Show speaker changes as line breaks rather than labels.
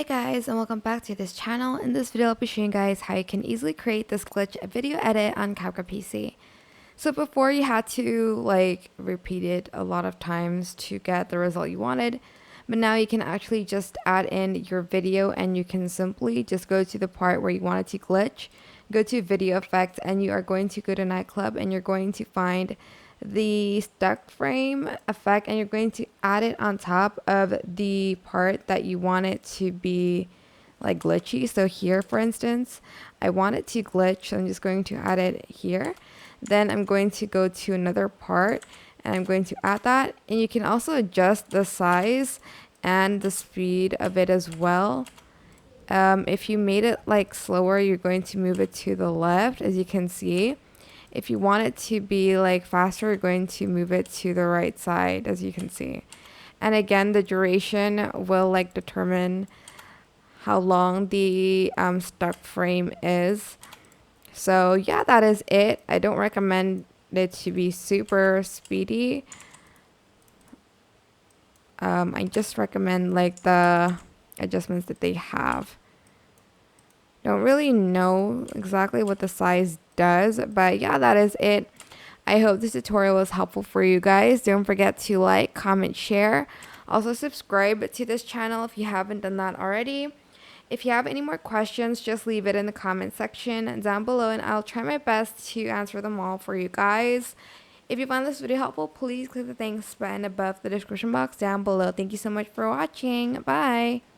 Hey guys, and welcome back to this channel. In this video I'll be showing you guys how you can easily create this glitch video edit on CapCut PC. So before you had to repeat it a lot of times to get the result you wanted, but now you can actually just add in your video and you can simply just go to the part where you want it to glitch, go to video effects, and you are going to go to nightclub and you're going to find the stuck frame effect and you're going to add it on top of the part that you want it to be glitchy. So here, for instance, I want it to glitch, so I'm just going to add it here. Then I'm going to go to another part and I'm going to add that, and you can also adjust the size and the speed of it as well. If you made it slower, you're going to move it to the left, as you can see. If you want it to be faster, you're going to move it to the right side, as you can see. And again, the duration will determine how long the stuck frame is. So yeah, that is it. I don't recommend it to be super speedy. I just recommend the adjustments that they have. Don't really know exactly what the size does, but yeah, that is it. I hope this tutorial was helpful for you guys. Don't forget to like, comment, share. Also subscribe to this channel if you haven't done that already. If you have any more questions, just leave it in the comment section down below and I'll try my best to answer them all for you guys. If you found this video helpful, please click the thanks button above the description box down below. Thank you so much for watching. Bye!